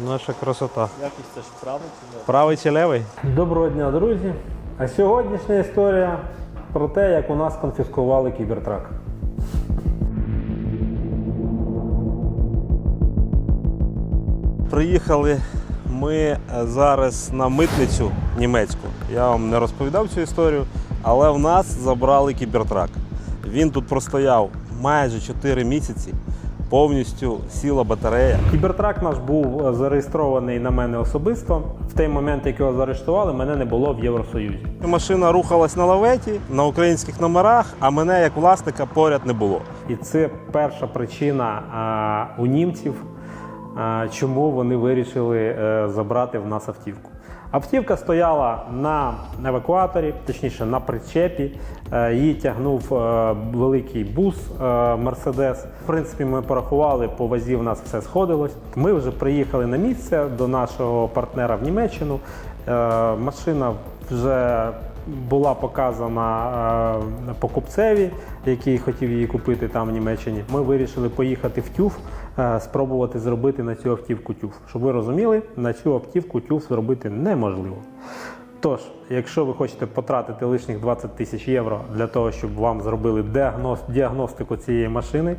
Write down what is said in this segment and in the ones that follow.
Наша красота. Якість це ж правий чи левий? Правий чи левий? Доброго дня, друзі! А сьогоднішня історія про те, як у нас конфіскували кібертрак. Приїхали ми зараз на митницю німецьку. Я вам не розповідав цю історію, але в нас забрали кібертрак. Він тут простояв майже 4 місяці. Повністю сіла батарея. Кібертрак наш був зареєстрований на мене особисто. В той момент, як його заарештували, мене не було в Євросоюзі. Машина рухалась на лаветі, на українських номерах, а мене як власника поряд не було. І це перша причина у німців, чому вони вирішили забрати в нас автівку. Автівка стояла на евакуаторі, точніше на причепі. Її тягнув великий бус Мерседес. В принципі, ми порахували, по вазі в нас все сходилось. Ми вже приїхали на місце до нашого партнера в Німеччину. Машина вже була показана покупцеві, який хотів її купити там в Німеччині. Ми вирішили поїхати в ТЮФ, спробувати зробити на цю автівку ТЮФ. Щоб ви розуміли, на цю автівку ТЮФ зробити неможливо. Тож, якщо ви хочете потратити лишніх 20 тисяч євро для того, щоб вам зробили діагностику цієї машини,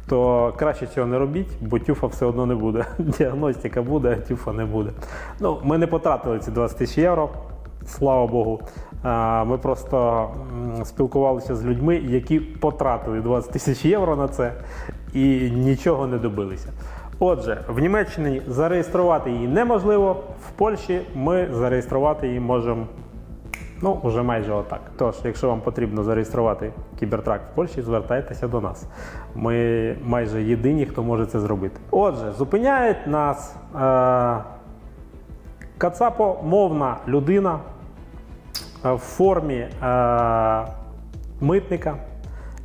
то краще цього не робіть, бо тюфа все одно не буде. Діагностика буде, а тюфа не буде. Ну, ми не потратили ці 20 тисяч євро, слава Богу. Ми просто спілкувалися з людьми, які потратили 20 тисяч євро на це і нічого не добилися. Отже, в Німеччині зареєструвати її неможливо, в Польщі ми зареєструвати її можемо, ну, вже майже отак. Тож, якщо вам потрібно зареєструвати кібертрак в Польщі, звертайтеся до нас. Ми майже єдині, хто може це зробити. Отже, зупиняє нас кацапомовна людина в формі митника.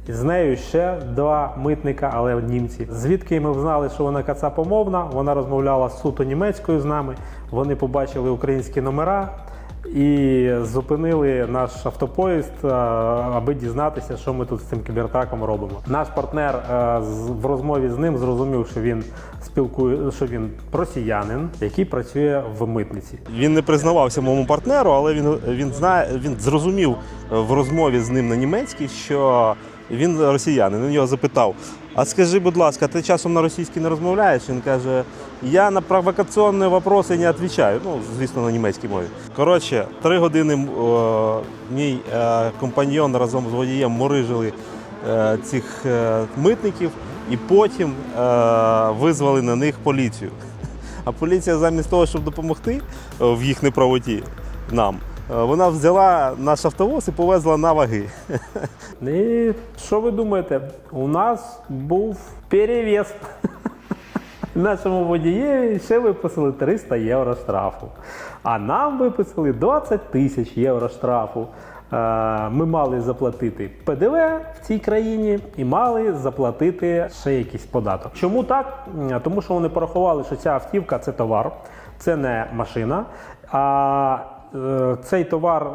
З нею ще 2 митника, але німці. Звідки ми знали, що вона кацапомовна? Вона розмовляла суто німецькою з нами. Вони побачили українські номера і зупинили наш автопоїзд, аби дізнатися, що ми тут з цим кібертраком робимо. Наш партнер в розмові з ним зрозумів, що він що він росіянин, який працює в митниці. Він не признавався моєму партнеру, але він зрозумів в розмові з ним на німецькій, що він росіянин. Він його запитав: а скажи, будь ласка, ти часом на російській не розмовляєш? Він каже: я на провокаційні питання не відповідаю. Ну, звісно, на німецькій мові. Коротше, 3 години мій компаньйон разом з водієм мурижили цих митників і потім визвали на них поліцію. А поліція замість того, щоб допомогти в їх неправоті нам, вона взяла наш автовоз і повезла на ваги. І що ви думаєте? У нас був перевес. Нашому водієві ще виписали 300 євро штрафу. А нам виписали 20 тисяч євро штрафу. Ми мали заплатити ПДВ в цій країні і мали заплатити ще якийсь податок. Чому так? Тому що вони порахували, що ця автівка – це товар, це не машина. Цей товар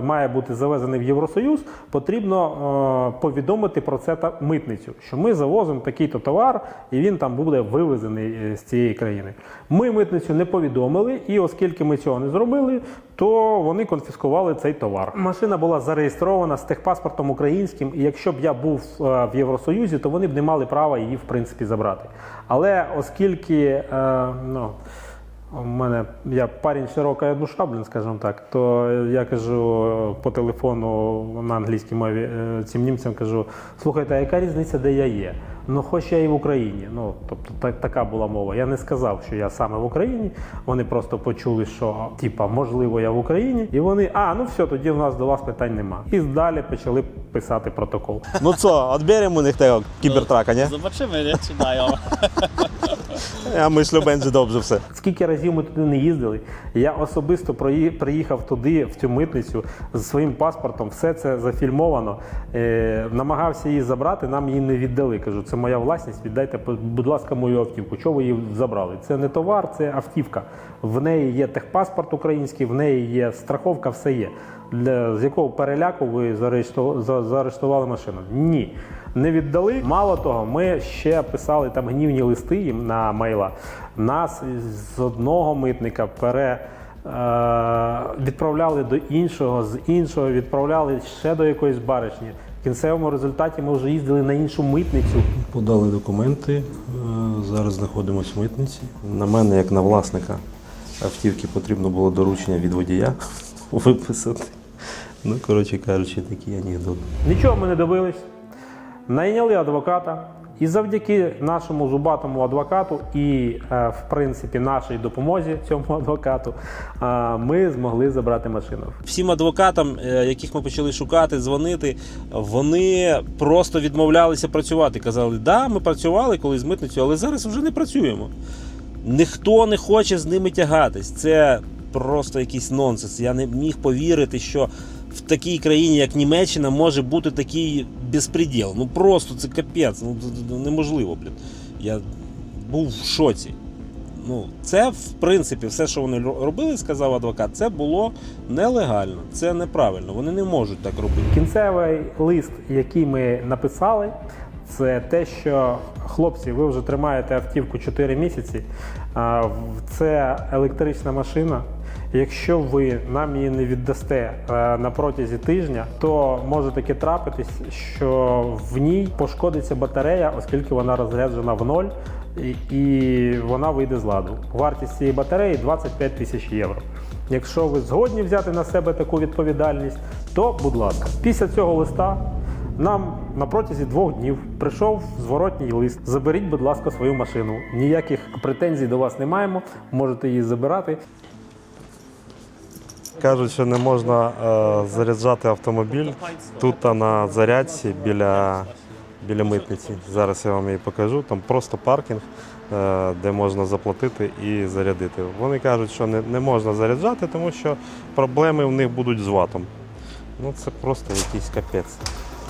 має бути завезений в Євросоюз, потрібно повідомити про це митницю, що ми завозимо такий-то товар і він там буде вивезений з цієї країни. Ми митницю не повідомили, і оскільки ми цього не зробили, то вони конфіскували цей товар. Машина була зареєстрована з техпаспортом українським, і якщо б я був в Євросоюзі, то вони б не мали права її в принципі забрати. Але оскільки я парень широка душа, скажімо так, то я кажу по телефону на англійській мові цим німцям, кажу: слухайте, а яка різниця, де я є? Ну, хоч я і в Україні. Ну, тобто така була мова. Я не сказав, що я саме в Україні. Вони просто почули, що, можливо, я в Україні. І вони: ну все, тоді в нас до вас питань нема. І далі почали писати протокол. Ну що, відберемо у них того кібертрака, ні? Zobaczymy, nie? Czy dają. Я myślę, będzie dobrze все. Скільки разів ми туди не їздили, я особисто приїхав туди, в цю митницю, з своїм паспортом, все це зафільмовано. Намагався її забрати, нам її не віддали. Кажу: це моя власність, віддайте, будь ласка, мою автівку. Чого ви її забрали? Це не товар, це автівка. В неї є техпаспорт український, в неї є страховка, все є. з якого переляку ви заарештували машину? Ні, не віддали. Мало того, ми ще писали там гнівні листи їм на мейла. Нас з одного митника відправляли до іншого, з іншого відправляли ще до якоїсь баришні. В кінцевому результаті ми вже їздили на іншу митницю. Подали документи, зараз знаходимося в митниці. На мене, як на власника автівки, потрібно було доручення від водія виписати. Ну, коротше кажучи, такий анекдот. Нічого ми не добились. Найняли адвоката. І завдяки нашому зубатому адвокату і, в принципі, нашій допомозі цьому адвокату, ми змогли забрати машину. Всім адвокатам, яких ми почали шукати, дзвонити, вони просто відмовлялися працювати. Казали, да, ми працювали колись з митницею, але зараз вже не працюємо. Ніхто не хоче з ними тягатись. Це просто якийсь нонсенс. Я не міг повірити, що в такій країні, як Німеччина, може бути такий безпреділ. Ну просто це капець, ну неможливо, блін. Я був в шоці. Ну, це, в принципі, все, що вони робили, сказав адвокат, це було нелегально, це неправильно, вони не можуть так робити. Кінцевий лист, який ми написали, це те, що, хлопці, ви вже тримаєте автівку 4 місяці, це електрична машина. Якщо ви нам її не віддасте на протязі тижня, то може таке трапитись, що в ній пошкодиться батарея, оскільки вона розряджена в ноль, і вона вийде з ладу. Вартість цієї батареї 25 тисяч євро. Якщо ви згодні взяти на себе таку відповідальність, то будь ласка. Після цього листа нам на протязі 2 днів прийшов зворотній лист. Заберіть, будь ласка, свою машину. Ніяких претензій до вас не маємо, можете її забирати. Кажуть, що не можна заряджати автомобіль тут на зарядці біля митниці. Зараз я вам її покажу. Там просто паркінг, де можна заплатити і зарядити. Вони кажуть, що не можна заряджати, тому що проблеми в них будуть з ватом. Ну це просто якийсь капець.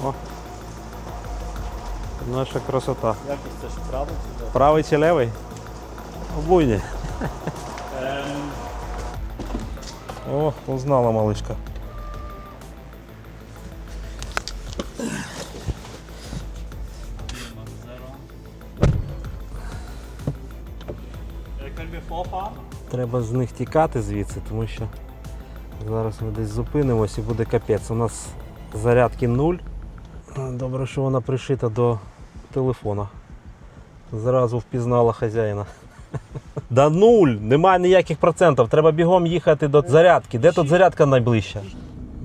О, наша красота. Якось це ж правий чи левий? Правий чи левий? Обуйні. О, узнала малышка. Треба з них тікати звідси, тому що зараз ми десь зупинимось і буде капець. У нас зарядки 0. Добре, що вона пришита до телефона. Зразу впізнала хазяїна. Да 0, немає ніяких процентів, треба бігом їхати до зарядки. Де тут зарядка найближча?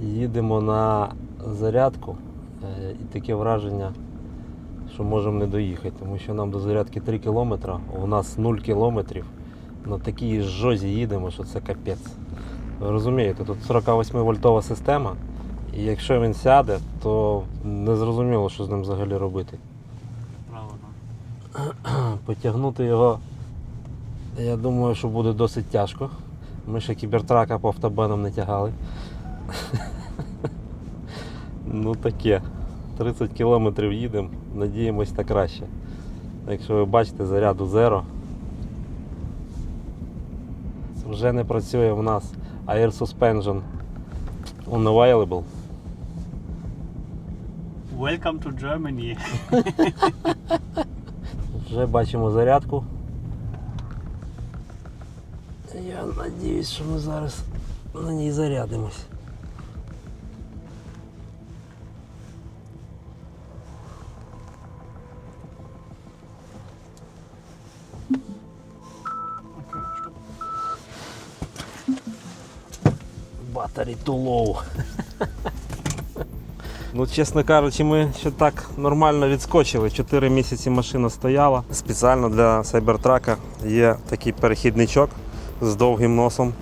Їдемо на зарядку і таке враження, що можемо не доїхати, тому що нам до зарядки 3 кілометри, у нас 0 кілометрів. На такій жозі їдемо, що це капець. Ви розумієте, тут 48-вольтова система, і якщо він сяде, то не зрозуміло, що з ним взагалі робити. Правильно. Потягнути його, я думаю, що буде досить тяжко. Ми ще кібертрака по автобанам не тягали. Ну таке. 30 кілометрів їдемо, надіємось на краще. Якщо ви бачите, заряду 0. Вже не працює в нас Air Suspension Unavailable. Welcome to Germany. Вже бачимо зарядку. Я сподіваюся, що ми зараз на ній зарядимось. Battery too low. Ну, чесно кажучи, ми ще так нормально відскочили. 4 місяці машина стояла. Спеціально для Cybertruck є такий перехідничок з довгим носом,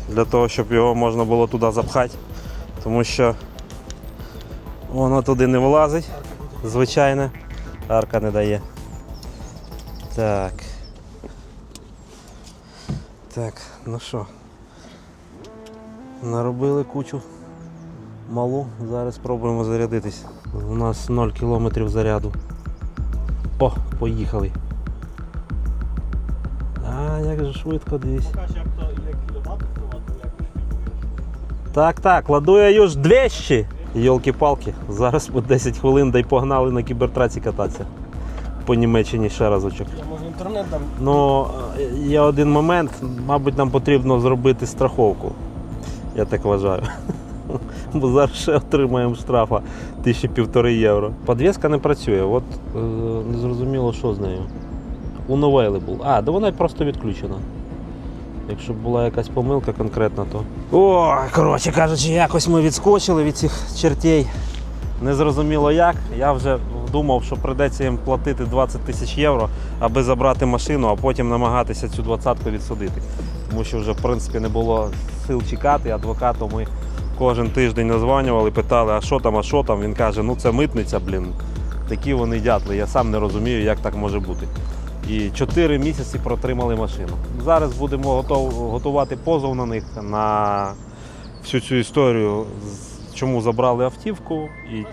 для того, щоб його можна було туди запхати. Тому що воно туди не влазить, звичайно, арка не дає. Так. Так, ну що, наробили кучу малу, зараз спробуємо зарядитись. У нас 0 кілометрів заряду. О, поїхали. А, як же швидко, дивись. Покаж, як то, як кіловат впливати, як Так, ладую ж 200. Йолки-палки, зараз по 10 хвилин дай погнали на кібертраці кататися. По Німеччині ще разочок. Я можу інтернет дам. Ну, є один момент, мабуть, нам потрібно зробити страховку. Я так вважаю. Бо зараз ще отримаємо штрафа 1,5 євро. Подвеска не працює, от не зрозуміло, що з нею. Unavailable. Да вона просто відключена. Якщо б була якась помилка конкретна, то. О, коротше кажучи, якось ми відскочили від цих чертей. Незрозуміло як. Я вже думав, що прийдеться їм платити 20 тисяч євро, аби забрати машину, а потім намагатися цю 20-ку відсудити. Тому що вже в принципі не було сил чекати. Адвокату ми кожен тиждень названювали, питали, а що там. Він каже, ну це митниця, блін. Такі вони дятли. Я сам не розумію, як так може бути. І 4 місяці протримали машину. Зараз будемо готувати позов на них, на всю цю історію, чому забрали автівку і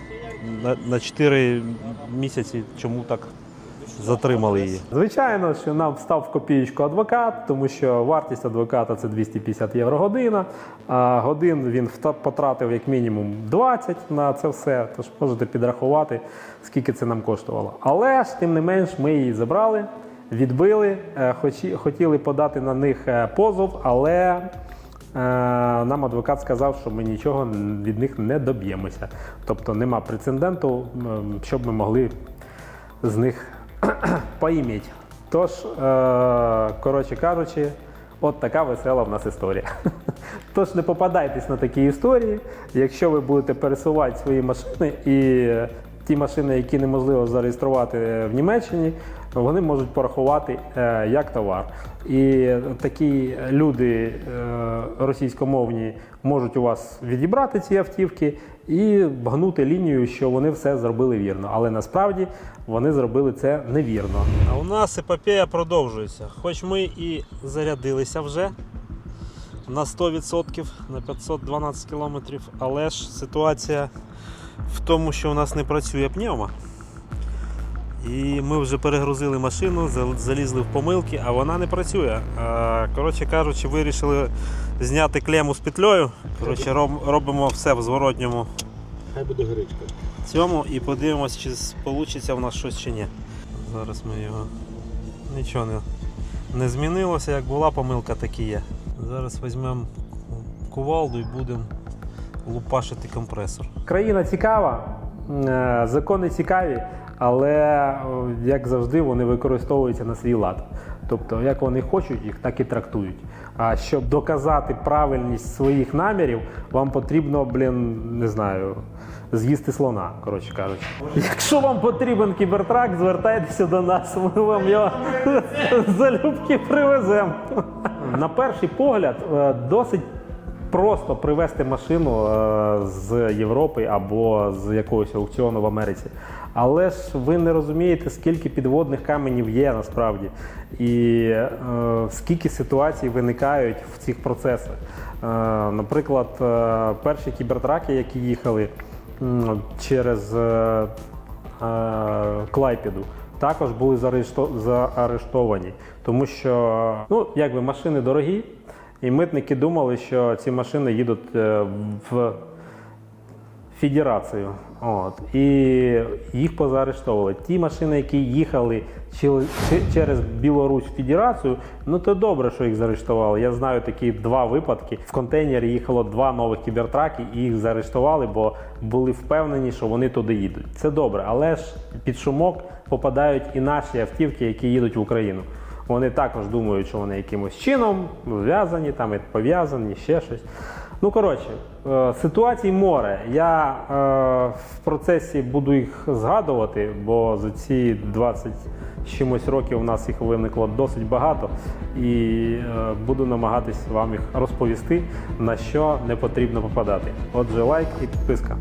на 4 місяці чому так затримали її. Звичайно, що нам встав в копієчку адвокат, тому що вартість адвоката – це 250 євро година, а годин він потратив як мінімум 20 на це все, тож можете підрахувати, скільки це нам коштувало. Але ж, тим не менш, ми її забрали, відбили, хотіли подати на них позов, але нам адвокат сказав, що ми нічого від них не доб'ємося. Тобто нема прецеденту, щоб ми могли з них поїміть. Тож, коротше кажучи, от така весела в нас історія. Тож не попадайтесь на такі історії, якщо ви будете пересувати свої машини і ті машини, які неможливо зареєструвати в Німеччині, вони можуть порахувати як товар. І такі люди російськомовні можуть у вас відібрати ці автівки і гнути лінію, що вони все зробили вірно. Але насправді вони зробили це невірно. А у нас епопея продовжується. Хоч ми і зарядилися вже на 100%, на 512 кілометрів, але ж ситуація в тому, що у нас не працює пневма. І ми вже перегрузили машину, залізли в помилки, а вона не працює. Коротше кажучи, вирішили зняти клему з петлею. Коротше, робимо все в зворотньому Хай буде гречка. цьому і подивимось, чи вийде в нас щось чи ні. Зараз ми його... Нічого не змінилося, як була помилка, так і є. Зараз візьмемо кувалду і будемо лупашити компресор. Країна цікава, закони цікаві, але, як завжди, вони використовуються на свій лад. Тобто, як вони хочуть, їх так і трактують. А щоб доказати правильність своїх намірів, вам потрібно, не знаю, з'їсти слона, коротше кажучи. Якщо вам потрібен кібертрак, звертайтеся до нас, ми вам його залюбки привеземо. На перший погляд, досить просто привезти машину з Європи або з якогось аукціону в Америці. Але ж ви не розумієте, скільки підводних каменів є насправді. І скільки ситуацій виникають в цих процесах. Наприклад, перші кібертраки, які їхали через Клайпеду, також були заарештовані. Тому що, якби машини дорогі, і митники думали, що ці машини їдуть в Федерацію. І їх позаарештовували. Ті машини, які їхали через Білорусь в Федерацію, то добре, що їх заарештували. Я знаю такі 2 випадки. В контейнері їхало 2 нових кібертраки і їх заарештували, бо були впевнені, що вони туди їдуть. Це добре, але ж під шумок попадають і наші автівки, які їдуть в Україну. Вони також думають, що вони якимось чином зв'язані, там і пов'язані, ще щось. Коротше, ситуацій море. Я в процесі буду їх згадувати, бо за ці 20 чимось років у нас їх виникло досить багато. І буду намагатись вам їх розповісти, на що не потрібно попадати. Отже, лайк і підписка.